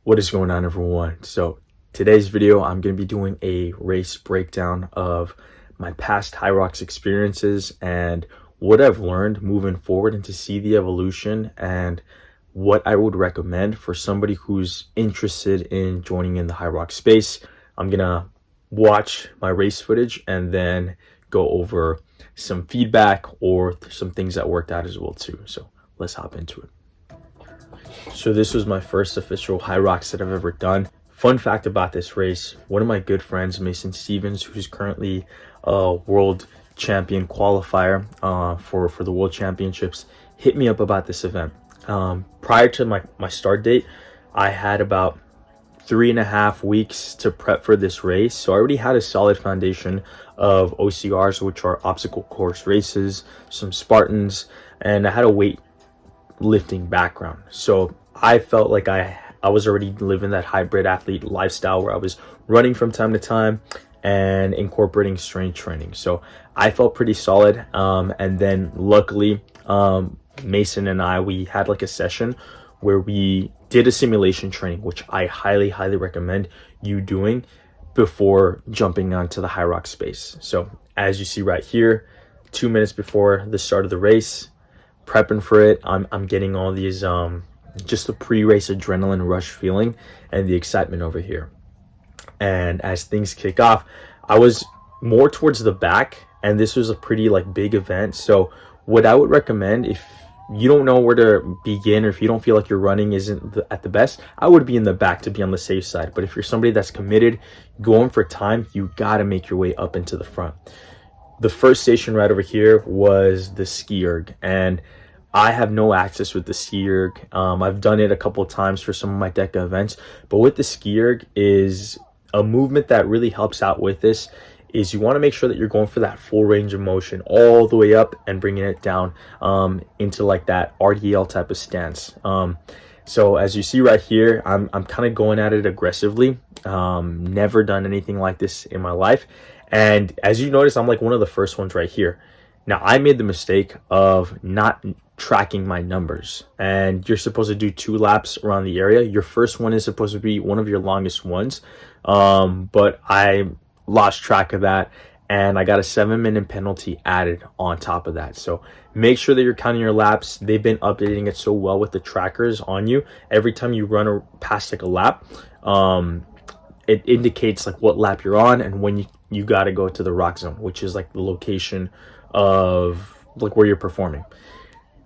What is going on, everyone? So today's video, I'm going to be doing a race breakdown of my past HYROX experiences and what I've learned moving forward, and to see the evolution and what I would recommend for somebody who's interested in joining in the HYROX space. I'm going to watch my race footage and then go over some feedback or some things that worked out as well too. So let's hop into it. So this was my first official HYROX that I've ever done. Fun fact about this race, one of my good friends, Mason Stevens, who's currently a world champion qualifier for the world championships, hit me up about this event. Prior to my start date, I had about 3.5 weeks to prep for this race. So I already had a solid foundation of OCRs, which are obstacle course races, some Spartans, and I had a weight lifting background. So I felt like I was already living that hybrid athlete lifestyle where I was running from time to time and incorporating strength training. So I felt pretty solid. And then luckily, Mason and we had like a session where we did a simulation training, which I highly recommend you doing before jumping onto the HYROX space. So as you see right here, 2 minutes before the start of the race, prepping for it, I'm getting all these just the pre-race adrenaline rush feeling and the excitement over here. And as things kick off, I was more towards the back, and this was a pretty big event. So what I would recommend, if you don't know where to begin, or if you don't feel like your running isn't at the best, I would be in the back to be on the safe side. But if you're somebody that's committed, going for time, you got to make your way up into the front. The first station right over here was the ski erg, and I have no access with the ski erg. I've done it a couple of times for some of my DECA events, but with the ski erg is a movement that really helps out with this. Is you want to make sure that you're going for that full range of motion all the way up and bringing it down into that RDL type of stance. So as you see right here, I'm kind of going at it aggressively. Never done anything like this in my life. And as you notice, I'm one of the first ones right here. Now, I made the mistake of not tracking my numbers, and you're supposed to do 2 laps around the area. Your first one is supposed to be one of your longest ones, but I lost track of that, and I got a 7-minute penalty added on top of that. So make sure that you're counting your laps. They've been updating it so well with the trackers on you. Every time you run past a lap, it indicates what lap you're on and when you got to go to the rock zone, which is the location of where you're performing.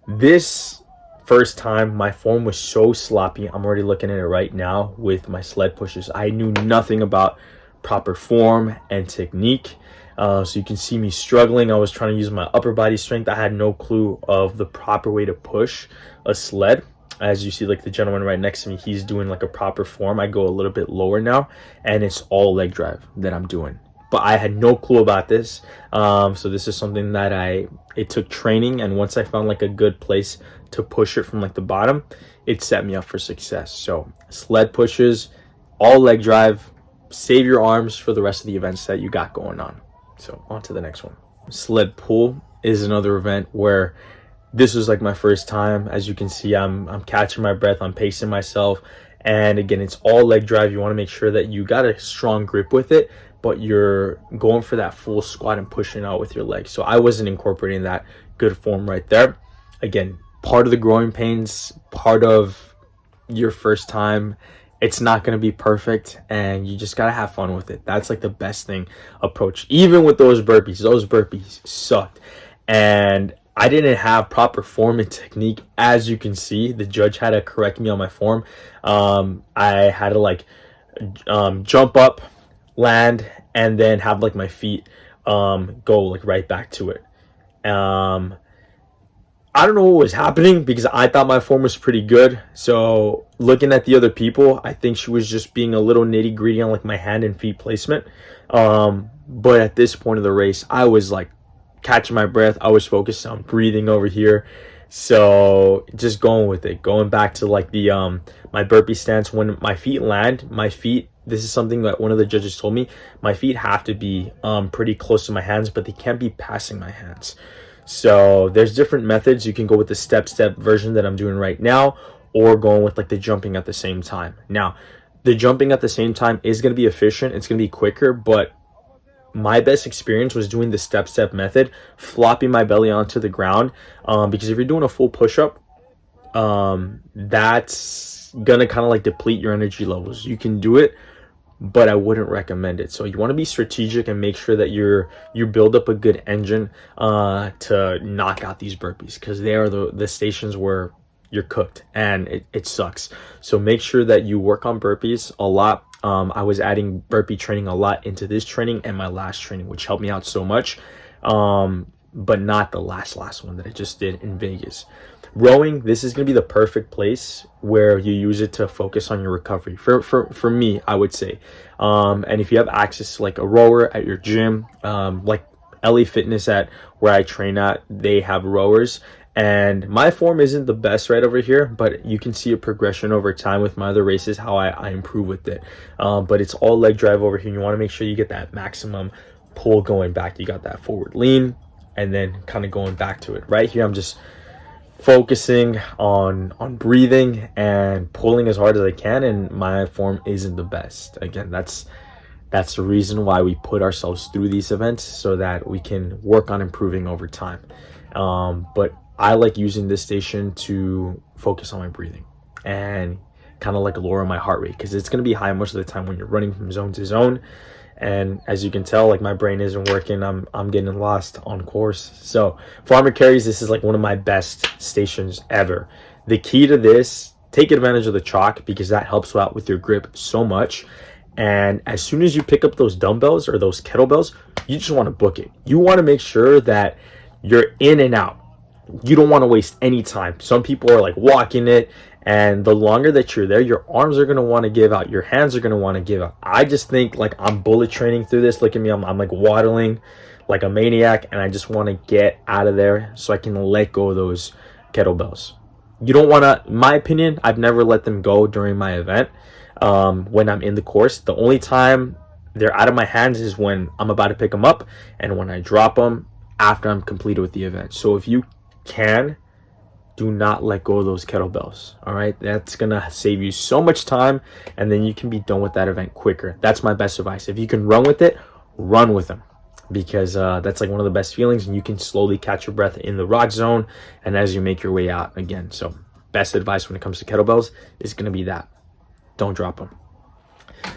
This first time, my form was so sloppy. I'm already looking at it right now with my sled pushes. I knew nothing about proper form and technique. So you can see me struggling. I was trying to use my upper body strength. I had no clue of the proper way to push a sled. As you see, the gentleman right next to me, he's doing a proper form. I go a little bit lower now, and it's all leg drive that I'm doing. But I had no clue about this. So this is something that it took training, and once I found a good place to push it from the bottom, it set me up for success. So sled pushes, all leg drive, save your arms for the rest of the events that you got going on. So on to the next one. Sled pull is another event where this was my first time. As you can see, I'm catching my breath, I'm pacing myself, and again, it's all leg drive. You want to make sure that you got a strong grip with it, but you're going for that full squat and pushing out with your legs. So I wasn't incorporating that good form right there. Again, part of the growing pains, part of your first time. It's not going to be perfect, and you just got to have fun with it. That's the best thing approach. Even with those burpees sucked. And I didn't have proper form and technique. As you can see, the judge had to correct me on my form. I had to jump up, land, and then have my feet go right back to it. I don't know what was happening because I thought my form was pretty good. So looking at the other people, I think she was just being a little nitty gritty on my hand and feet placement. But at this point of the race, I was catching my breath. I was focused on breathing over here. So just going with it, going back to the my burpee stance. When my feet land, this is something that one of the judges told me, my feet have to be pretty close to my hands, but they can't be passing my hands. So there's different methods. You can go with the step version that I'm doing right now, or going with like the jumping at the same time. Now, the jumping at the same time is going to be efficient, it's going to be quicker, but my best experience was doing the step method, flopping my belly onto the ground, because if you're doing a full push-up, that's gonna kind of like deplete your energy levels. You can do it, but I wouldn't recommend it. So you want to be strategic and make sure that you build up a good engine to knock out these burpees, because they are the stations where you're cooked and it sucks. So make sure that you work on burpees a lot. I was adding burpee training a lot into this training and my last training, which helped me out so much, but not the last one that I just did in Vegas. Rowing, this is going to be the perfect place where you use it to focus on your recovery. For me, I would say. And if you have access to like a rower at your gym, like LA Fitness at where I train at, they have rowers. And my form isn't the best right over here, but you can see a progression over time with my other races, how I improve with it. But it's all leg drive over here. You want to make sure you get that maximum pull going back. You got that forward lean and then kind of going back to it. Right here, I'm just focusing on breathing and pulling as hard as I can, and my form isn't the best. Again, that's the reason why we put ourselves through these events, so that we can work on improving over time. But I like using this station to focus on my breathing and kind of like lower my heart rate, because it's going to be high most of the time when you're running from zone to zone. And as you can tell, like my brain isn't working. I'm getting lost on course. So farmer carries, this is like one of my best stations ever. The key to this, take advantage of the chalk, because that helps out with your grip so much. And as soon as you pick up those dumbbells or those kettlebells, you just want to book it. You want to make sure that you're in and out. You don't want to waste any time. Some people are like walking it, and the longer that you're there, your arms are going to want to give out, your hands are going to want to give out. I just think like I'm bullet training through this. Look at me, I'm like waddling like a maniac, and I just want to get out of there so I can let go of those kettlebells. You don't want to, in my opinion, I've never let them go during my event. When I'm in the course, the only time they're out of my hands is when I'm about to pick them up, and when I drop them after I'm completed with the event. So if you can, do not let go of those kettlebells. All right, that's gonna save you so much time, and then you can be done with that event quicker. That's my best advice. If you can run with it, run with them, because that's like one of the best feelings, and you can slowly catch your breath in the rock zone and as you make your way out again. So best advice when it comes to kettlebells is gonna be that, don't drop them.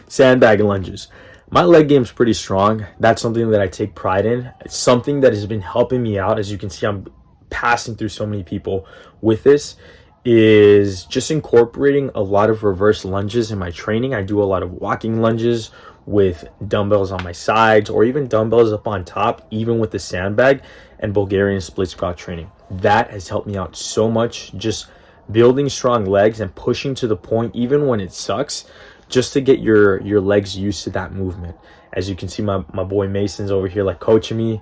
Sandbag lunges, my leg game's pretty strong. That's something that I take pride in. It's something that has been helping me out. As you can see, I'm passing through so many people with this, is just incorporating a lot of reverse lunges in my training. I do a lot of walking lunges with dumbbells on my sides, or even dumbbells up on top, even with the sandbag, and Bulgarian split squat training. That has helped me out so much, just building strong legs and pushing to the point even when it sucks, just to get your legs used to that movement. As you can see, my boy Mason's over here like coaching me,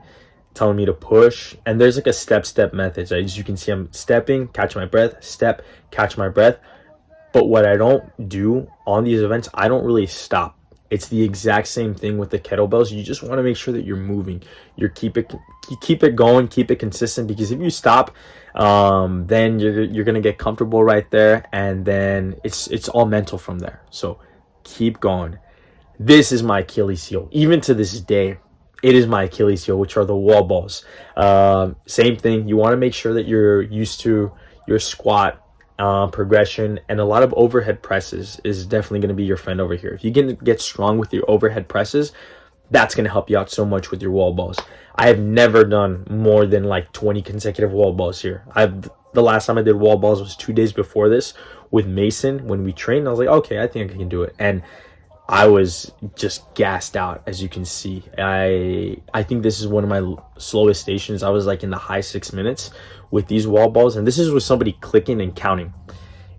telling me to push, and there's like a step method. So as you can see, I'm stepping, catch my breath, step, catch my breath. But what I don't do on these events, I don't really stop. It's the exact same thing with the kettlebells. You just want to make sure that you're moving, you keep it going, keep it consistent, because if you stop, then you're gonna get comfortable right there, and then it's all mental from there. So keep going. This is my Achilles heel, even to this day. It is my Achilles heel, which are the wall balls. Same thing. You want to make sure that you're used to your squat progression, and a lot of overhead presses is definitely going to be your friend over here. If you can get strong with your overhead presses, that's going to help you out so much with your wall balls. I have never done more than like 20 consecutive wall balls here. The last time I did wall balls was 2 days before this with Mason when we trained. I was like, okay, I think I can do it. And I was just gassed out, as you can see. I think this is one of my slowest stations. I was like in the high 6 minutes with these wall balls, and this is with somebody clicking and counting.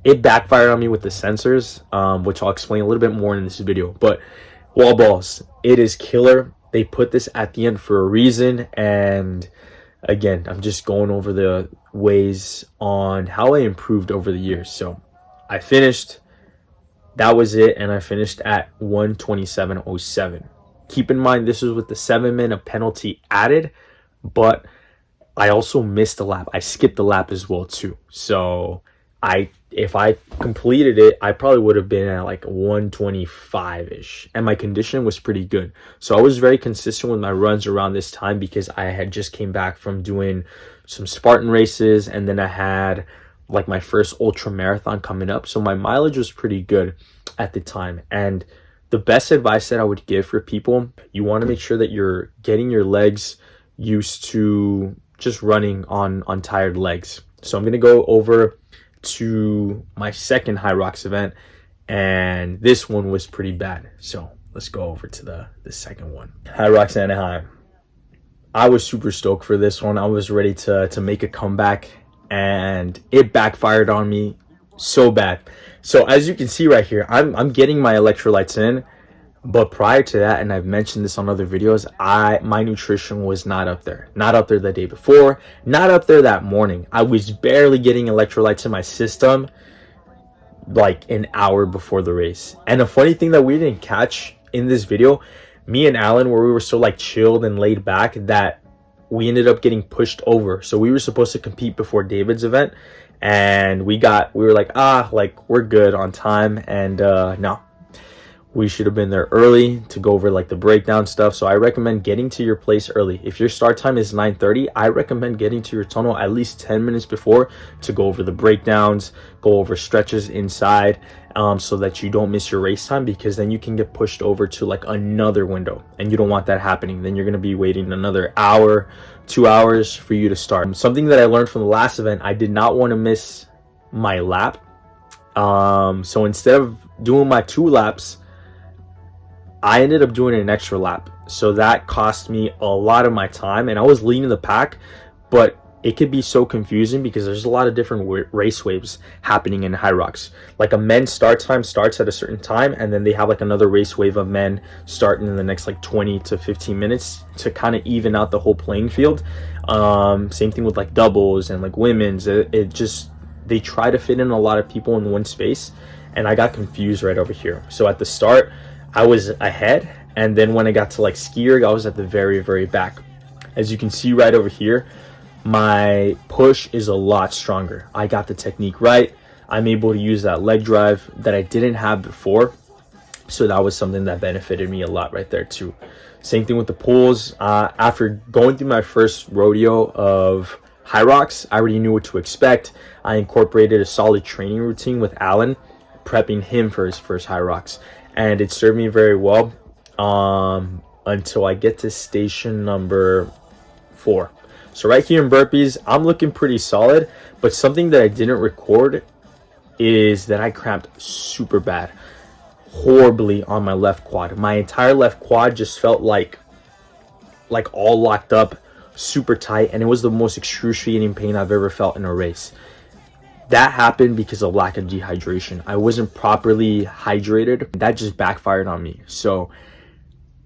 It backfired on me with the sensors, which I'll explain a little bit more in this video. But wall balls, it is killer. They put this at the end for a reason, and again, I'm just going over the ways on how I improved over the years. So I finished. That was it, and I finished at 127.07. Keep in mind, this was with the 7-minute penalty added, but I also missed a lap. I skipped the lap as well too. So if I completed it, I probably would have been at like 125-ish, and my condition was pretty good. So I was very consistent with my runs around this time because I had just came back from doing some Spartan races, and then I had like my first ultra marathon coming up. So my mileage was pretty good at the time. And the best advice that I would give for people, you want to make sure that you're getting your legs used to just running on tired legs. So I'm going to go over to my second HYROX event, and this one was pretty bad. So let's go over to the second one. HYROX Anaheim. I was super stoked for this one. I was ready to make a comeback, and it backfired on me so bad. So as you can see right here, I'm getting my electrolytes in, but prior to that, and I've mentioned this on other videos, my nutrition was not up there. Not up there the day before, not up there that morning. I was barely getting electrolytes in my system like an hour before the race. And a funny thing that we didn't catch in this video, me and Alan, where we were so like chilled and laid back, that we ended up getting pushed over. So we were supposed to compete before David's event, and we were like, like we're good on time, and no, we should have been there early to go over like the breakdown stuff. So I recommend getting to your place early. If your start time is 9:30, I recommend getting to your tunnel at least 10 minutes before to go over the breakdowns, go over stretches inside, so that you don't miss your race time, because then you can get pushed over to like another window, and you don't want that happening. Then you're going to be waiting another hour, 2 hours for you to start. Something that I learned from the last event, I did not want to miss my lap. So instead of doing my 2 laps, I ended up doing an extra lap. So that cost me a lot of my time, and I was leading the pack, but it could be so confusing because there's a lot of different race waves happening in HYROX. Like a men's start time starts at a certain time, and then they have like another race wave of men starting in the next like 20 to 15 minutes to kind of even out the whole playing field. Same thing with like doubles and like women's. They try to fit in a lot of people in one space, and I got confused right over here. So at the start, I was ahead, and then when I got to like ski erg, I was at the very, very back. As you can see right over here, my push is a lot stronger. I got the technique right. I'm able to use that leg drive that I didn't have before. So that was something that benefited me a lot right there too. Same thing with the pulls. After going through my first rodeo of HYROX, I already knew what to expect. I incorporated a solid training routine with Alan, prepping him for his first HYROX. And it served me very well until I get to station number 4. So right here in burpees, I'm looking pretty solid, but something that I didn't record is that I cramped super bad, horribly on my left quad. My entire left quad just felt like all locked up, super tight, and it was the most excruciating pain I've ever felt in a race. That happened because of lack of dehydration. I wasn't properly hydrated. That just backfired on me. So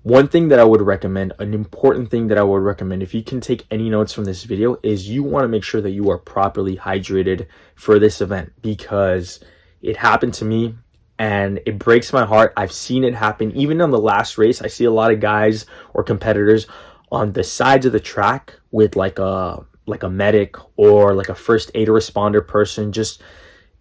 one thing that I would recommend, an important thing that I would recommend, if you can take any notes from this video, is you want to make sure that you are properly hydrated for this event, because it happened to me and it breaks my heart. I've seen it happen. Even on the last race, I see a lot of guys or competitors on the sides of the track with like a medic or like a first aid responder person, just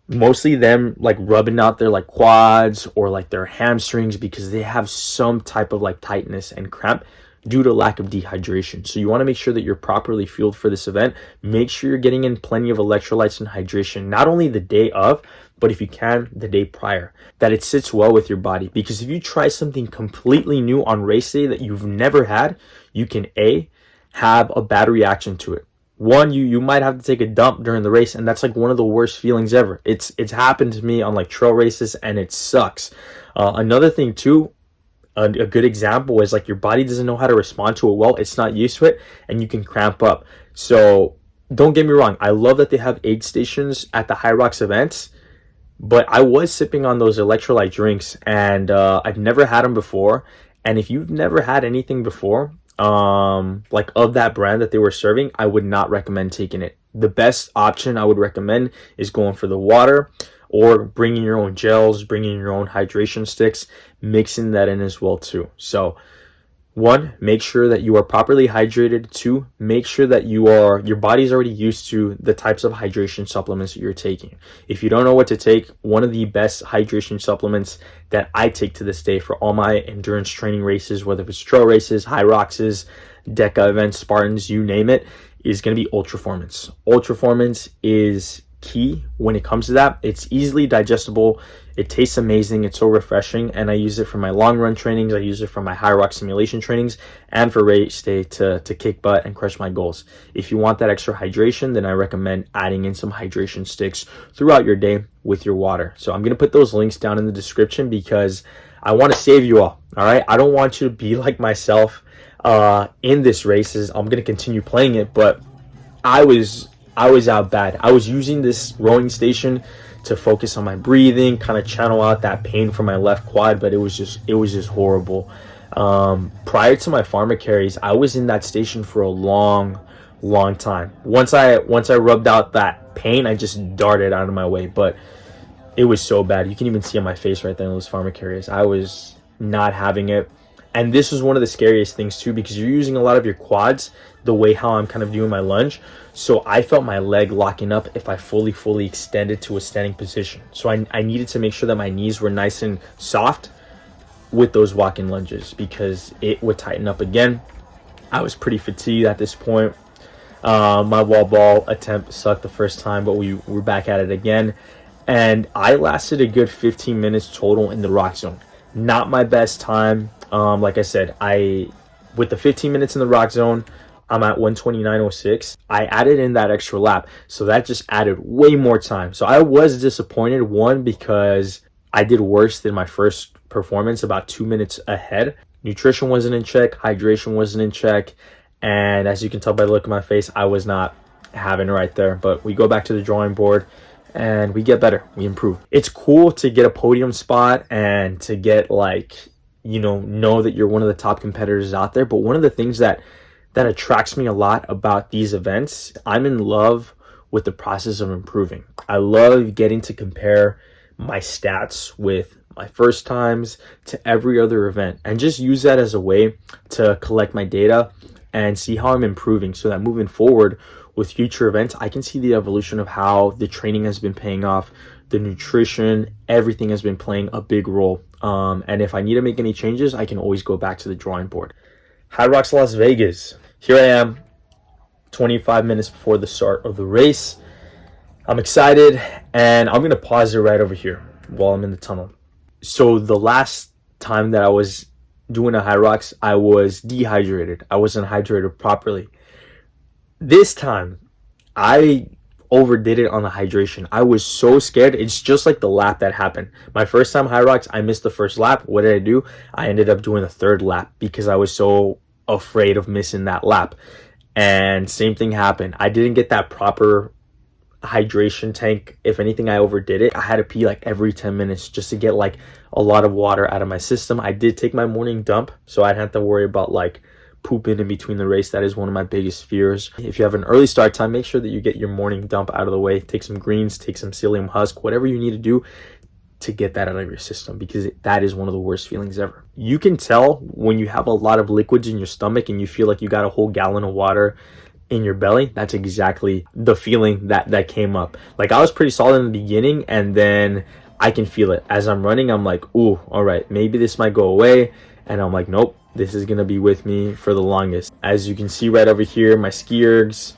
mostly them like rubbing out their like quads or like their hamstrings because they have some type of like tightness and cramp due to lack of dehydration. So you want to make sure that you're properly fueled for this event. Make sure you're getting in plenty of electrolytes and hydration, not only the day of, but if you can, the day prior, that it sits well with your body. Because if you try something completely new on race day that you've never had, you can have a bad reaction to it. One, you might have to take a dump during the race, and that's like one of the worst feelings ever. It's happened to me on like trail races, and it sucks. Another thing too, a good example is like your body doesn't know how to respond to it well. It's not used to it, and you can cramp up. So don't get me wrong, I love that they have aid stations at the HYROX events, but I was sipping on those electrolyte drinks, and I've never had them before. And if you've never had anything before, like of that brand that they were serving, I would not recommend taking it. The best option I would recommend is going for the water, or bringing your own gels, bringing your own hydration sticks, mixing that in as well too. So One, make sure that you are properly hydrated. Two, make sure that your body's already used to the types of hydration supplements that you're taking. If you don't know what to take, one of the best hydration supplements that I take to this day for all my endurance training races, whether it's trail races, HYROXes, DECA events, Spartans, you name it, is going to be Ultra Formance. Ultra Formance is key when it comes to that. It's easily digestible. It tastes amazing. It's so refreshing, and I use it for my long run trainings. I use it for my HYROX simulation trainings and for race day to kick butt and crush my goals. If you want that extra hydration, then I recommend adding in some hydration sticks throughout your day with your water. So I'm going to put those links down in the description because I want to save you all right? I don't want you to be like myself in this races. I'm going to continue playing it, but I was out bad. I was using this rowing station to focus on my breathing, kind of channel out that pain from my left quad, but it was just horrible. Prior to my pharma carries, I was in that station for a long time. Once I rubbed out that pain, I just darted out of my way, but it was so bad. You can even see on my face right there in those pharma carries. I was not having it. And this was one of the scariest things too, because you're using a lot of your quads the way how I'm kind of doing my lunge. So I felt my leg locking up if I fully extended to a standing position. So I needed to make sure that my knees were nice and soft with those walking lunges because it would tighten up again. I was pretty fatigued at this point. My wall ball attempt sucked the first time, but we were back at it again. And I lasted a good 15 minutes total in the rock zone. Not my best time. Like I said, with the 15 minutes in the rock zone, I'm at 129.06. I added in that extra lap, so that just added way more time. So I was disappointed, one, because I did worse than my first performance, about 2 minutes ahead. Nutrition wasn't in check, hydration wasn't in check, and as you can tell by the look of my face, I was not having it right there. But we go back to the drawing board and we get better, we improve. It's cool to get a podium spot and to get know that you're one of the top competitors out there. But one of the things that attracts me a lot about these events, I'm in love with the process of improving. I love getting to compare my stats with my first times to every other event and just use that as a way to collect my data and see how I'm improving so that moving forward with future events, I can see the evolution of how the training has been paying off, the nutrition, everything has been playing a big role. And if I need to make any changes, I can always go back to the drawing board. HYROX Las Vegas. Here I am, 25 minutes before the start of the race. I'm excited, and I'm going to pause it right over here while I'm in the tunnel. So the last time that I was doing a HYROX, I was dehydrated. I wasn't hydrated properly. This time, I overdid it on the hydration. I was so scared. It's just like the lap that happened. My first time HYROX, I missed the first lap. What did I do? I ended up doing the third lap because I was so afraid of missing that lap. And same thing happened. I didn't get that proper hydration tank. If anything, I overdid it. I had to pee like every 10 minutes just to get like a lot of water out of my system. I did take my morning dump, so I didn't have to worry about like pooping in between the race. That is one of my biggest fears. If you have an early start time, make sure that you get your morning dump out of the way. Take some greens, take some psyllium husk, whatever you need to do to get that out of your system, because that is one of the worst feelings ever. You can tell when you have a lot of liquids in your stomach and you feel like you got a whole gallon of water in your belly. That's exactly the feeling that came up. Like, I was pretty solid in the beginning, and then I can feel it as I'm running. I'm like, ooh, all right, maybe this might go away. And I'm like, nope, this is gonna be with me for the longest. As you can see right over here, my ski ergs,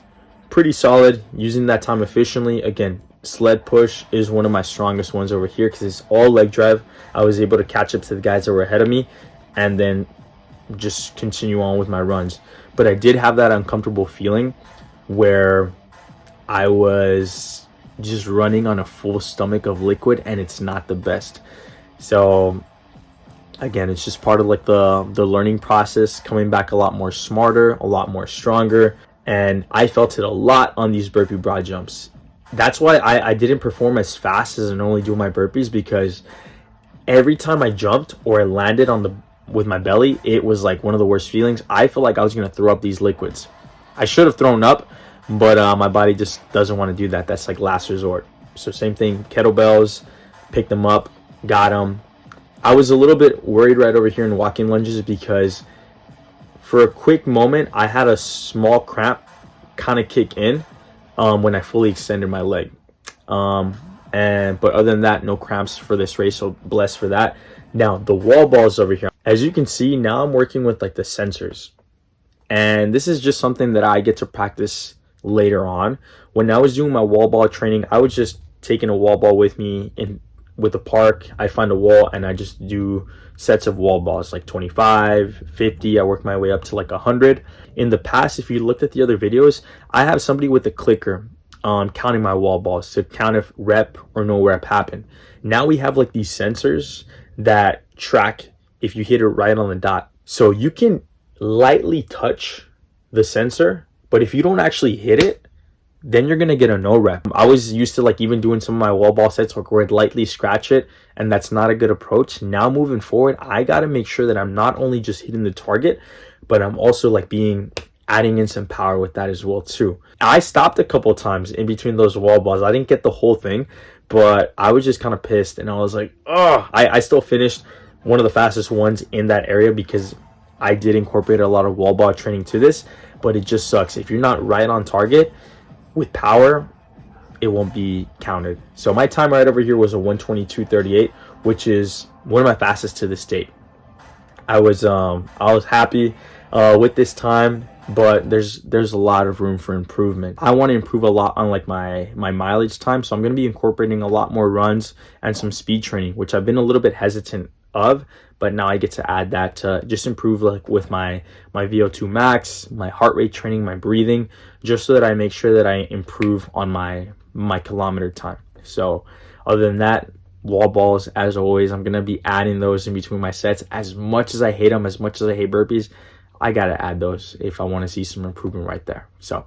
pretty solid, using that time efficiently. Again, sled push is one of my strongest ones over here because it's all leg drive. I was able to catch up to the guys that were ahead of me and then just continue on with my runs. But I did have that uncomfortable feeling where I was just running on a full stomach of liquid, and it's not the best. So again, it's just part of like the learning process, coming back a lot more smarter, a lot more stronger. And I felt it a lot on these burpee broad jumps. That's why I didn't perform as fast as I normally do my burpees, because every time I jumped or I landed with my belly, it was like one of the worst feelings. I felt like I was going to throw up these liquids. I should have thrown up, but my body just doesn't want to do that. That's like last resort. So same thing, kettlebells, picked them up, got them. I was a little bit worried right over here in walking lunges because For a quick moment, I had a small cramp kind of kick in when I fully extended my leg. But other than that, no cramps for this race, so blessed for that. Now the wall balls over here, as you can see, now I'm working with like the sensors, and this is just something that I get to practice later on. When I was doing my wall ball training, I was just taking a wall ball with me in with the park. I find a wall and I just do sets of wall balls, like 25, 50. I work my way up to like 100. In the past, if you looked at the other videos, I have somebody with a clicker counting my wall balls to count if rep or no rep happened. Now we have like these sensors that track if you hit it right on the dot. So you can lightly touch the sensor, but if you don't actually hit it, then you're gonna get a no rep. I was used to like even doing some of my wall ball sets where I'd lightly scratch it, and that's not a good approach. Now moving forward, I gotta make sure that I'm not only just hitting the target, but I'm also like adding in some power with that as well too. I stopped a couple times in between those wall balls. I didn't get the whole thing, but I was just kind of pissed, and I was like, oh, I still finished one of the fastest ones in that area because I did incorporate a lot of wall ball training to this, but it just sucks. If you're not right on target with power, it won't be counted. So my time right over here was a 122.38, which is one of my fastest to this date. I was happy with this time, but there's a lot of room for improvement. I want to improve a lot on like my mileage time, so I'm going to be incorporating a lot more runs and some speed training, which I've been a little bit hesitant of, but now I get to add that to just improve like with my VO2 max, my heart rate training, my breathing, just so that I make sure that I improve on my kilometer time. So other than that, wall balls, as always, I'm gonna be adding those in between my sets. As much as I hate them, as much as I hate burpees, I gotta add those if I want to see some improvement right there. So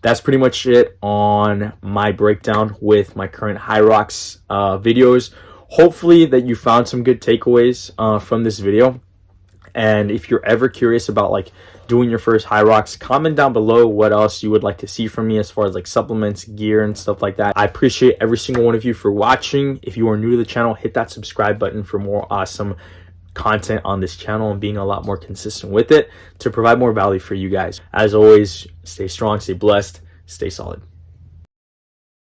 that's pretty much it on my breakdown with my current HYROX videos. Hopefully that you found some good takeaways from this video. And if you're ever curious about like doing your first HYROX, comment down below what else you would like to see from me as far as like supplements, gear, and stuff like that. I appreciate every single one of you for watching. If you are new to the channel, hit that subscribe button for more awesome content on this channel and being a lot more consistent with it to provide more value for you guys. As always, stay strong, stay blessed, stay solid.